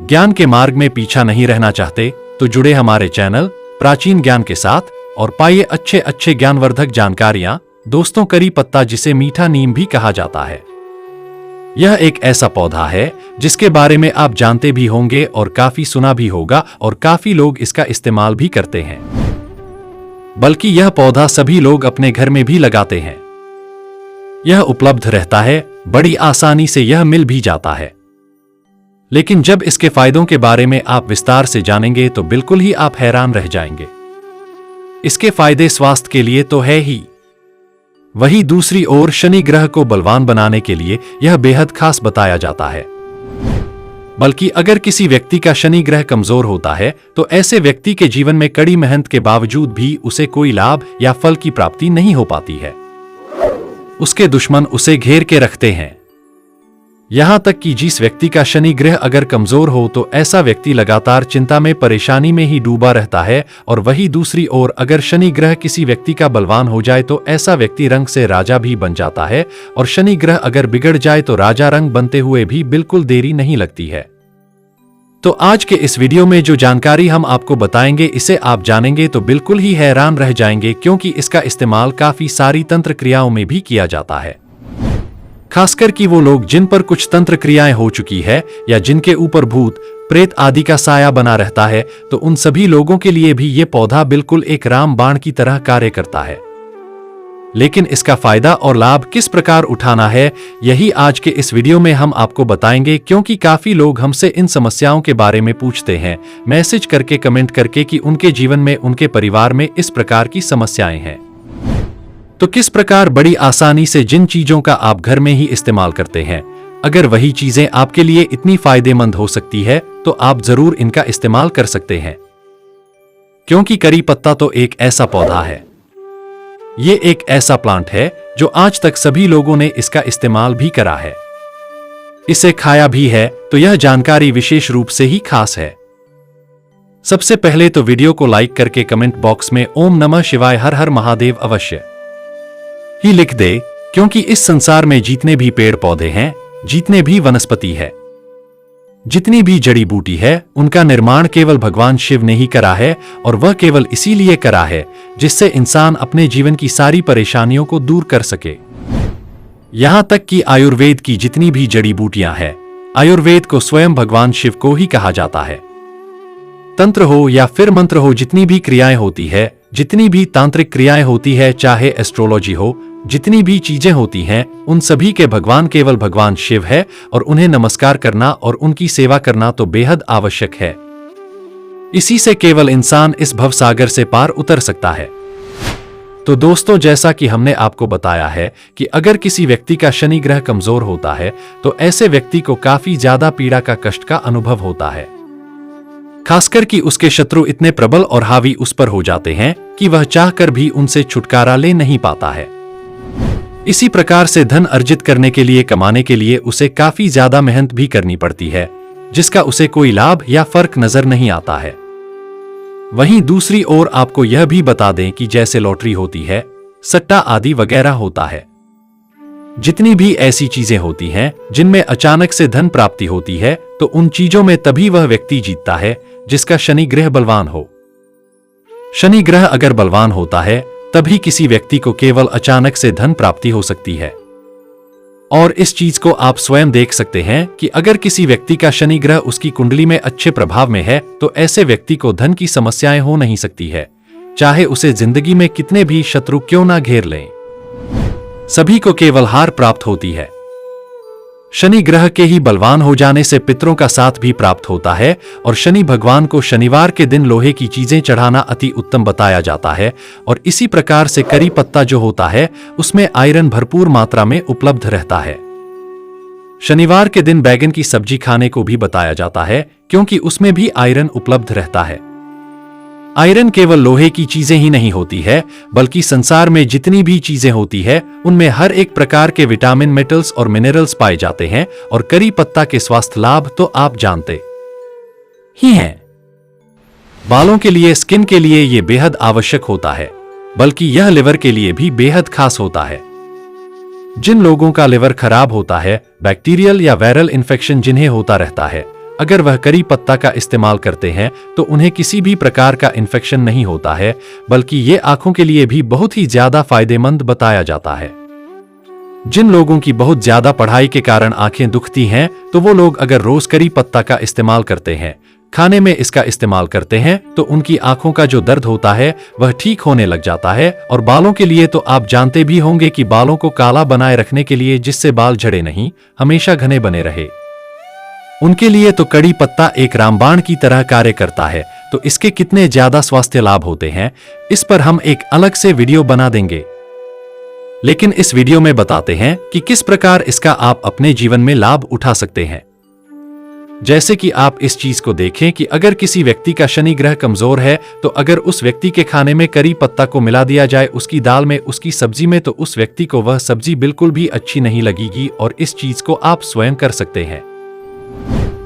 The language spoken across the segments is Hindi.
ज्ञान के मार्ग में पीछा नहीं रहना चाहते तो जुड़े हमारे चैनल प्राचीन ज्ञान के साथ और पाइए अच्छे अच्छे ज्ञानवर्धक जानकारियां। दोस्तों, करी पत्ता, जिसे मीठा नीम भी कहा जाता है, यह एक ऐसा पौधा है जिसके बारे में आप जानते भी होंगे और काफी सुना भी होगा और काफी लोग इसका इस्तेमाल भी करते हैं। बल्कि यह पौधा सभी लोग अपने घर में भी लगाते हैं। यह उपलब्ध रहता है, बड़ी आसानी से यह मिल भी जाता है। लेकिन जब इसके फायदों के बारे में आप विस्तार से जानेंगे तो बिल्कुल ही आप हैरान रह जाएंगे। इसके फायदे स्वास्थ्य के लिए तो है ही, वहीं दूसरी ओर शनि ग्रह को बलवान बनाने के लिए यह बेहद खास बताया जाता है। बल्कि अगर किसी व्यक्ति का शनि ग्रह कमजोर होता है तो ऐसे व्यक्ति के जीवन में कड़ी मेहनत के बावजूद भी उसे कोई लाभ या फल की प्राप्ति नहीं हो पाती है। उसके दुश्मन उसे घेर के रखते हैं। यहां तक कि जिस व्यक्ति का शनि ग्रह अगर कमजोर हो तो ऐसा व्यक्ति लगातार चिंता में, परेशानी में ही डूबा रहता है। और वहीं दूसरी ओर अगर शनि ग्रह किसी व्यक्ति का बलवान हो जाए तो ऐसा व्यक्ति रंग से राजा भी बन जाता है। और शनि ग्रह अगर बिगड़ जाए तो राजा रंग बनते हुए भी बिल्कुल देरी नहीं लगती है। तो आज के इस वीडियो में जो जानकारी हम आपको बताएंगे, इसे आप जानेंगे तो बिल्कुल ही हैरान रह जाएंगे, क्योंकि इसका इस्तेमाल काफी सारी तंत्र क्रियाओं में भी किया जाता है। खासकर कि वो लोग जिन पर कुछ तंत्र क्रियाएं हो चुकी है या जिनके ऊपर भूत प्रेत आदि का साया बना रहता है, तो उन सभी लोगों के लिए भी ये पौधा बिल्कुल एक रामबाण की तरह कार्य करता है। लेकिन इसका फायदा और लाभ किस प्रकार उठाना है, यही आज के इस वीडियो में हम आपको बताएंगे। क्योंकि काफी लोग हमसे इन समस्याओं के बारे में पूछते हैं, मैसेज करके, कमेंट करके, कि उनके जीवन में, उनके परिवार में इस प्रकार की समस्याएं हैं। तो किस प्रकार बड़ी आसानी से जिन चीजों का आप घर में ही इस्तेमाल करते हैं, अगर वही चीजें आपके लिए इतनी फायदेमंद हो सकती है तो आप जरूर इनका इस्तेमाल कर सकते हैं। क्योंकि करी पत्ता तो एक ऐसा पौधा है, ये एक ऐसा प्लांट है जो आज तक सभी लोगों ने इसका इस्तेमाल भी करा है, इसे खाया भी है। तो यह जानकारी विशेष रूप से ही खास है। सबसे पहले तो वीडियो को लाइक करके कमेंट बॉक्स में ओम नमः शिवाय, हर हर महादेव अवश्य ही लिख दे। क्योंकि इस संसार में जितने भी पेड़ पौधे हैं, जितने भी वनस्पति है, जितनी भी जड़ी बूटी है, उनका निर्माण केवल भगवान शिव ने ही करा है। और वह केवल इसीलिए करा है जिससे इंसान अपने जीवन की सारी परेशानियों को दूर कर सके। यहां तक कि आयुर्वेद की जितनी भी जड़ी बूटियां हैं, आयुर्वेद को स्वयं भगवान शिव को ही कहा जाता है। तंत्र हो या फिर मंत्र हो, जितनी भी क्रियाएं होती है, जितनी भी तांत्रिक क्रियाएं होती है, चाहे एस्ट्रोलॉजी हो, जितनी भी चीजें होती हैं, उन सभी के भगवान केवल भगवान शिव है। और उन्हें नमस्कार करना और उनकी सेवा करना तो बेहद आवश्यक है। इसी से केवल इंसान इस भवसागर से पार उतर सकता है। तो दोस्तों, जैसा कि हमने आपको बताया है कि अगर किसी व्यक्ति का शनि ग्रह कमजोर होता है तो ऐसे व्यक्ति को काफी ज्यादा पीड़ा का, कष्ट का अनुभव होता है। खासकर कि उसके शत्रु इतने प्रबल और हावी उस पर हो जाते हैं कि वह चाहकर भी उनसे छुटकारा ले नहीं पाता है। इसी प्रकार से धन अर्जित करने के लिए, कमाने के लिए उसे काफी ज्यादा मेहनत भी करनी पड़ती है, जिसका उसे कोई लाभ या फर्क नजर नहीं आता है। वहीं दूसरी ओर आपको यह भी बता दें कि जैसे लॉटरी होती है, सट्टा आदि वगैरह होता है, जितनी भी ऐसी चीजें होती हैं जिनमें अचानक से धन प्राप्ति होती है, तो उन चीजों में तभी वह व्यक्ति जीतता है जिसका शनि ग्रह बलवान हो। शनि ग्रह अगर बलवान होता है तभी किसी व्यक्ति को केवल अचानक से धन प्राप्ति हो सकती है। और इस चीज को आप स्वयं देख सकते हैं कि अगर किसी व्यक्ति का शनि ग्रह उसकी कुंडली में अच्छे प्रभाव में है तो ऐसे व्यक्ति को धन की समस्याएं हो नहीं सकती है, चाहे उसे जिंदगी में कितने भी शत्रु क्यों ना घेर लें, सभी को केवल हार प्राप्त होती है। शनि ग्रह के ही बलवान हो जाने से पितरों का साथ भी प्राप्त होता है। और शनि भगवान को शनिवार के दिन लोहे की चीजें चढ़ाना अति उत्तम बताया जाता है। और इसी प्रकार से करी पत्ता जो होता है उसमें आयरन भरपूर मात्रा में उपलब्ध रहता है। शनिवार के दिन बैगन की सब्जी खाने को भी बताया जाता है, क्योंकि उसमें भी आयरन उपलब्ध रहता है। आयरन केवल लोहे की चीजें ही नहीं होती है, बल्कि संसार में जितनी भी चीजें होती है उनमें हर एक प्रकार के विटामिन, मेटल्स और मिनरल्स पाए जाते हैं। और करी पत्ता के स्वास्थ्य लाभ तो आप जानते ही हैं। बालों के लिए, स्किन के लिए ये बेहद आवश्यक होता है। बल्कि यह लिवर के लिए भी बेहद खास होता है। जिन लोगों का लिवर खराब होता है, बैक्टीरियल या वायरल इन्फेक्शन जिन्हें होता रहता है, अगर वह करी पत्ता का इस्तेमाल करते हैं तो उन्हें किसी भी प्रकार का इन्फेक्शन नहीं होता है, बल्कि ये आंखों के लिए भी बहुत ही ज्यादा फायदेमंद बताया जाता है। जिन लोगों की बहुत ज्यादा पढ़ाई के कारण आंखें दुखती हैं, तो वो लोग अगर रोज करी पत्ता का इस्तेमाल करते हैं, खाने में इसका इस्तेमाल करते हैं, तो उनकी आंखों का जो दर्द होता है वह ठीक होने लग जाता है। और बालों के लिए तो आप जानते भी होंगे कि बालों को काला बनाए रखने के लिए, जिससे बाल झड़े नहीं, हमेशा घने बने रहे, उनके लिए तो कड़ी पत्ता एक रामबाण की तरह कार्य करता है। तो इसके कितने ज्यादा स्वास्थ्य लाभ होते हैं, इस पर हम एक अलग से वीडियो बना देंगे। लेकिन इस वीडियो में बताते हैं कि किस प्रकार इसका आप अपने जीवन में लाभ उठा सकते हैं। जैसे कि आप इस चीज को देखें कि अगर किसी व्यक्ति का शनि ग्रह कमजोर है, तो अगर उस व्यक्ति के खाने में करी पत्ता को मिला दिया जाए, उसकी दाल में, उसकी सब्जी में, तो उस व्यक्ति को वह सब्जी बिल्कुल भी अच्छी नहीं लगेगी। और इस चीज को आप स्वयं कर सकते हैं।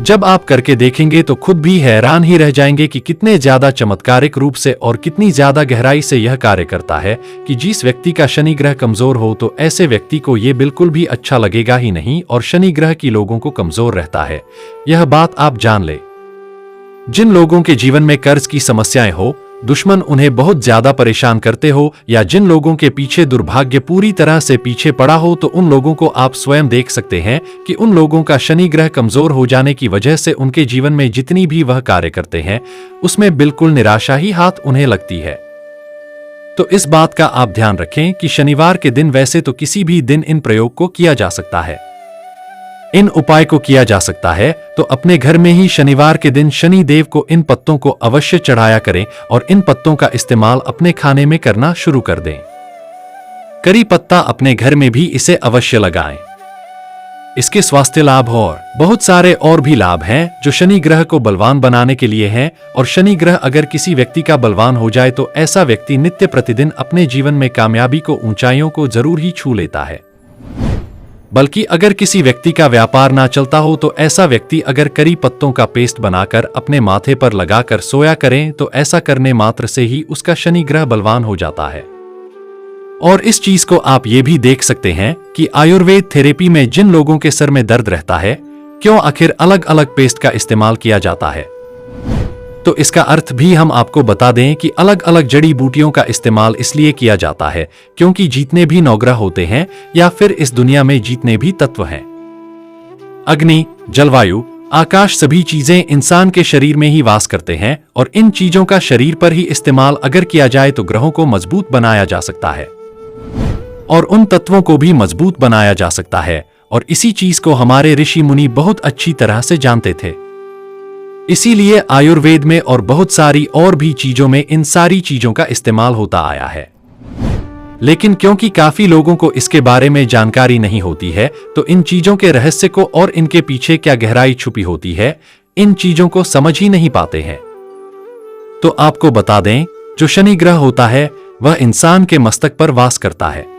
जब आप करके देखेंगे तो खुद भी हैरान ही रह जाएंगे कि कितने ज्यादा चमत्कारिक रूप से और कितनी ज्यादा गहराई से यह कार्य करता है कि जिस व्यक्ति का शनि ग्रह कमजोर हो, तो ऐसे व्यक्ति को यह बिल्कुल भी अच्छा लगेगा ही नहीं। और शनि ग्रह की लोगों को कमजोर रहता है, यह बात आप जान ले। जिन लोगों के जीवन में कर्ज की समस्याएं हो, दुश्मन उन्हें बहुत ज्यादा परेशान करते हो, या जिन लोगों के पीछे दुर्भाग्य पूरी तरह से पीछे पड़ा हो, तो उन लोगों को आप स्वयं देख सकते हैं कि उन लोगों का शनि ग्रह कमजोर हो जाने की वजह से उनके जीवन में जितनी भी वह कार्य करते हैं, उसमें बिल्कुल निराशा ही हाथ उन्हें लगती है। तो इस बात का आप ध्यान रखें कि शनिवार के दिन, वैसे तो किसी भी दिन इन प्रयोग को किया जा सकता है, इन उपाय को किया जा सकता है, तो अपने घर में ही शनिवार के दिन शनि देव को इन पत्तों को अवश्य चढ़ाया करें और इन पत्तों का इस्तेमाल अपने खाने में करना शुरू कर दें। करी पत्ता अपने घर में भी इसे अवश्य लगाएं। इसके स्वास्थ्य लाभ और बहुत सारे और भी लाभ हैं जो शनि ग्रह को बलवान बनाने के लिए हैं। और शनि ग्रह अगर किसी व्यक्ति का बलवान हो जाए, तो ऐसा व्यक्ति नित्य प्रतिदिन अपने जीवन में कामयाबी को, ऊंचाइयों को जरूर ही छू लेता है। बल्कि अगर किसी व्यक्ति का व्यापार ना चलता हो, तो ऐसा व्यक्ति अगर करी पत्तों का पेस्ट बनाकर अपने माथे पर लगाकर सोया करें, तो ऐसा करने मात्र से ही उसका शनि ग्रह बलवान हो जाता है। और इस चीज को आप ये भी देख सकते हैं कि आयुर्वेद थेरेपी में जिन लोगों के सर में दर्द रहता है, क्यों आखिर अलग अलग पेस्ट का इस्तेमाल किया जाता है, तो इसका अर्थ भी हम आपको बता दें कि अलग अलग जड़ी बूटियों का इस्तेमाल इसलिए किया जाता है क्योंकि जितने भी नवग्रह होते हैं, या फिर इस दुनिया में जितने भी तत्व हैं, अग्नि, जलवायु, आकाश, सभी चीजें इंसान के शरीर में ही वास करते हैं। और इन चीजों का शरीर पर ही इस्तेमाल अगर किया जाए, तो ग्रहों को मजबूत बनाया जा सकता है और उन तत्वों को भी मजबूत बनाया जा सकता है। और इसी चीज को हमारे ऋषि मुनि बहुत अच्छी तरह से जानते थे। इसीलिए आयुर्वेद में और बहुत सारी और भी चीजों में इन सारी चीजों का इस्तेमाल होता आया है। लेकिन क्योंकि काफी लोगों को इसके बारे में जानकारी नहीं होती है, तो इन चीजों के रहस्य को और इनके पीछे क्या गहराई छुपी होती है, इन चीजों को समझ ही नहीं पाते हैं। तो आपको बता दें, जो शनि ग्रह होता है वह इंसान के मस्तक पर वास करता है।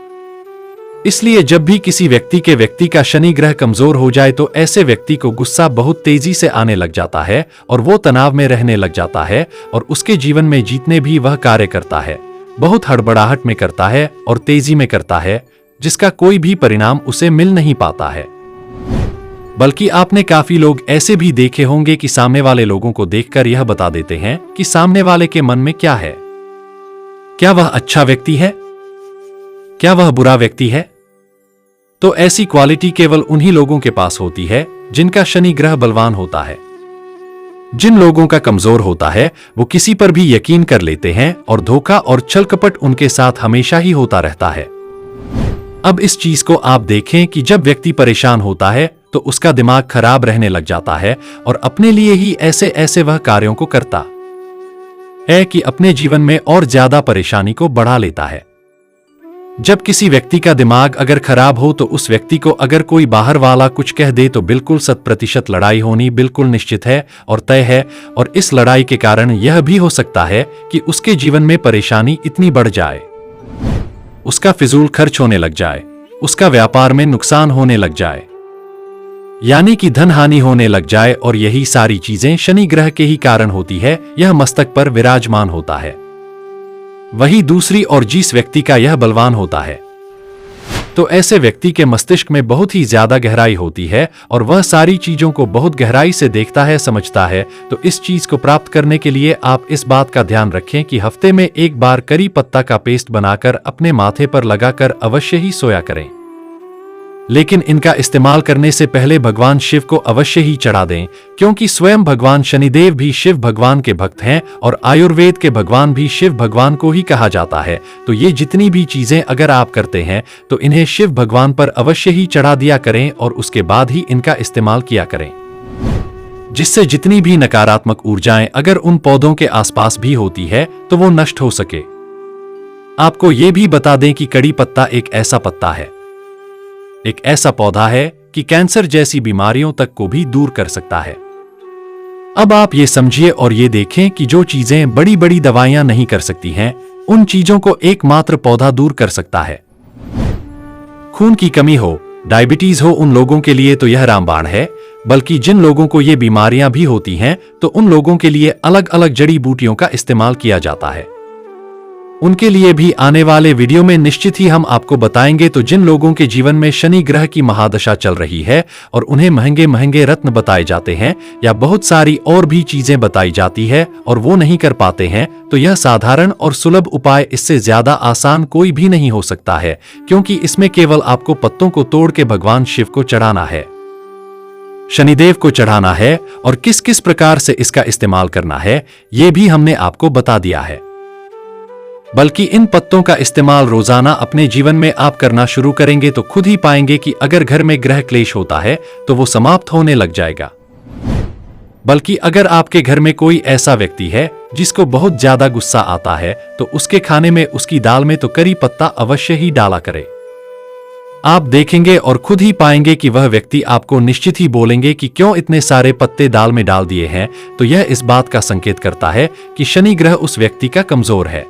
इसलिए जब भी किसी व्यक्ति का शनि ग्रह कमजोर हो जाए, तो ऐसे व्यक्ति को गुस्सा बहुत तेजी से आने लग जाता है और वो तनाव में रहने लग जाता है। और उसके जीवन में जितने भी वह कार्य करता है, बहुत हड़बड़ाहट में करता है और तेजी में करता है, जिसका कोई भी परिणाम उसे मिल नहीं पाता है। बल्कि आपने काफी लोग ऐसे भी देखे होंगे कि सामने वाले लोगों को देखकर यह बता देते हैं कि सामने वाले के मन में क्या है, क्या वह अच्छा व्यक्ति है, क्या वह बुरा व्यक्ति है। तो ऐसी क्वालिटी केवल उन्हीं लोगों के पास होती है जिनका शनि ग्रह बलवान होता है। जिन लोगों का कमजोर होता है, वो किसी पर भी यकीन कर लेते हैं और धोखा और छलकपट उनके साथ हमेशा ही होता रहता है। अब इस चीज को आप देखें कि जब व्यक्ति परेशान होता है, तो उसका दिमाग खराब रहने लग जाता है और अपने लिए ही ऐसे ऐसे वह कार्यों को करता है कि अपने जीवन में और ज्यादा परेशानी को बढ़ा लेता है। जब किसी व्यक्ति का दिमाग अगर खराब हो, तो उस व्यक्ति को अगर कोई बाहर वाला कुछ कह दे, तो बिल्कुल 100% लड़ाई होनी बिल्कुल निश्चित है और तय है। और इस लड़ाई के कारण यह भी हो सकता है कि उसके जीवन में परेशानी इतनी बढ़ जाए, उसका फिजूल खर्च होने लग जाए, उसका व्यापार में नुकसान होने लग जाए, यानी कि धन हानि होने लग जाए। और यही सारी चीजें शनि ग्रह के ही कारण होती है। यह मस्तक पर विराजमान होता है। वही दूसरी ओर जिस व्यक्ति का यह बलवान होता है, तो ऐसे व्यक्ति के मस्तिष्क में बहुत ही ज्यादा गहराई होती है और वह सारी चीजों को बहुत गहराई से देखता है, समझता है। तो इस चीज को प्राप्त करने के लिए आप इस बात का ध्यान रखें कि हफ्ते में एक बार करी पत्ता का पेस्ट बनाकर अपने माथे पर लगाकर अवश्य ही सोया करें। लेकिन इनका इस्तेमाल करने से पहले भगवान शिव को अवश्य ही चढ़ा दें, क्योंकि स्वयं भगवान शनिदेव भी शिव भगवान के भक्त हैं और आयुर्वेद के भगवान भी शिव भगवान को ही कहा जाता है। तो ये जितनी भी चीजें अगर आप करते हैं तो इन्हें शिव भगवान पर अवश्य ही चढ़ा दिया करें और उसके बाद ही इनका इस्तेमाल किया करें, जिससे जितनी भी नकारात्मक ऊर्जाएं अगर उन पौधों के आसपास भी होती है तो वो नष्ट हो सके। आपको ये भी बता दें कि कड़ी पत्ता एक ऐसा पत्ता है, एक ऐसा पौधा है कि कैंसर जैसी बीमारियों तक को भी दूर कर सकता है। अब आप ये समझिए और ये देखें कि जो चीजें बड़ी बड़ी दवाइयां नहीं कर सकती हैं, उन चीजों को एकमात्र पौधा दूर कर सकता है। खून की कमी हो, डायबिटीज हो, उन लोगों के लिए तो यह रामबाण है, बल्कि जिन लोगों को ये बीमारियां भी होती हैं तो उन लोगों के लिए अलग अलग जड़ी बूटियों का इस्तेमाल किया जाता है। उनके लिए भी आने वाले वीडियो में निश्चित ही हम आपको बताएंगे। तो जिन लोगों के जीवन में शनि ग्रह की महादशा चल रही है और उन्हें महंगे महंगे रत्न बताए जाते हैं या बहुत सारी और भी चीजें बताई जाती है और वो नहीं कर पाते हैं, तो यह साधारण और सुलभ उपाय इससे ज्यादा आसान कोई भी नहीं हो सकता है, क्योंकि इसमें केवल आपको पत्तों को तोड़ के भगवान शिव को चढ़ाना है, शनिदेव को चढ़ाना है और किस किस प्रकार से इसका इस्तेमाल करना है ये भी हमने आपको बता दिया है। बल्कि इन पत्तों का इस्तेमाल रोजाना अपने जीवन में आप करना शुरू करेंगे तो खुद ही पाएंगे कि अगर घर में ग्रह क्लेश होता है तो वो समाप्त होने लग जाएगा। बल्कि अगर आपके घर में कोई ऐसा व्यक्ति है जिसको बहुत ज्यादा गुस्सा आता है तो उसके खाने में, उसकी दाल में तो करी पत्ता अवश्य ही डाला करे। आप देखेंगे और खुद ही पाएंगे कि वह व्यक्ति आपको निश्चित ही बोलेंगे कि क्यों इतने सारे पत्ते दाल में डाल दिए हैं। तो यह इस बात का संकेत करता है कि शनि ग्रह उस व्यक्ति का कमजोर है,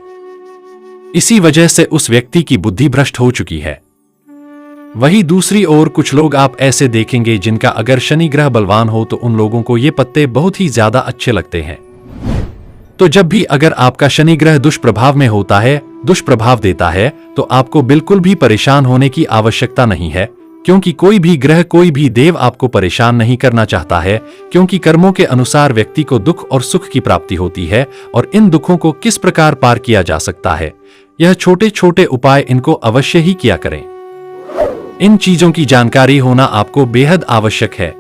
इसी वजह से उस व्यक्ति की बुद्धि भ्रष्ट हो चुकी है। वही दूसरी ओर कुछ लोग आप ऐसे देखेंगे जिनका अगर शनि ग्रह बलवान हो तो उन लोगों को ये पत्ते बहुत ही ज्यादा अच्छे लगते हैं। तो जब भी अगर आपका शनि ग्रह दुष्प्रभाव में होता है, दुष्प्रभाव देता है, तो आपको बिल्कुल भी परेशान होने की आवश्यकता नहीं है, क्योंकि कोई भी ग्रह, कोई भी देव आपको परेशान नहीं करना चाहता है, क्योंकि कर्मों के अनुसार व्यक्ति को दुख और सुख की प्राप्ति होती है और इन दुखों को किस प्रकार पार किया जा सकता है, यह छोटे छोटे उपाय इनको अवश्य ही किया करें। इन चीजों की जानकारी होना आपको बेहद आवश्यक है,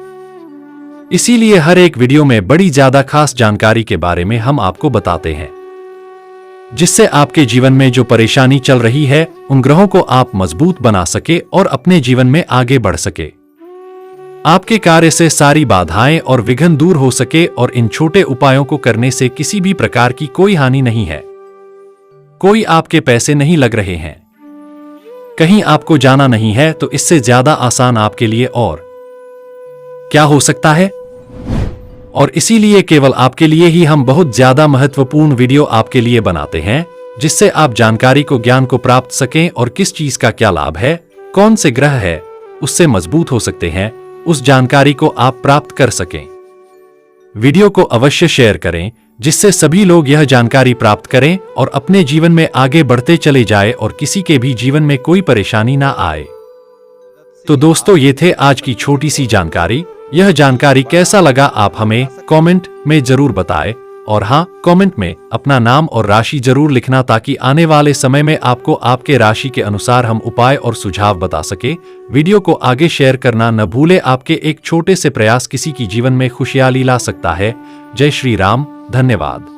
इसीलिए हर एक वीडियो में बड़ी ज्यादा खास जानकारी के बारे में हम आपको बताते हैं, जिससे आपके जीवन में जो परेशानी चल रही है उन ग्रहों को आप मजबूत बना सके और अपने जीवन में आगे बढ़ सके, आपके कार्य से सारी बाधाएं और विघ्न दूर हो सके और इन छोटे उपायों को करने से किसी भी प्रकार की कोई हानि नहीं है, कोई आपके पैसे नहीं लग रहे हैं, कहीं आपको जाना नहीं है। तो इससे ज्यादा आसान आपके लिए और क्या हो सकता है। और इसीलिए केवल आपके लिए ही हम बहुत ज्यादा महत्वपूर्ण वीडियो आपके लिए बनाते हैं, जिससे आप जानकारी को, ज्ञान को प्राप्त सकें और किस चीज का क्या लाभ है, कौन से ग्रह है उससे मजबूत हो सकते हैं, उस जानकारी को आप प्राप्त कर सकें। वीडियो को अवश्य शेयर करें, जिससे सभी लोग यह जानकारी प्राप्त करें और अपने जीवन में आगे बढ़ते चले जाए और किसी के भी जीवन में कोई परेशानी ना आए। तो दोस्तों, ये थे आज की छोटी सी जानकारी। यह जानकारी कैसा लगा आप हमें कमेंट में जरूर बताएं, और हाँ, कमेंट में अपना नाम और राशि जरूर लिखना, ताकि आने वाले समय में आपको आपके राशि के अनुसार हम उपाय और सुझाव बता सके। वीडियो को आगे शेयर करना न भूले, आपके एक छोटे से प्रयास किसी की जीवन में खुशहाली ला सकता है। जय श्री राम, धन्यवाद।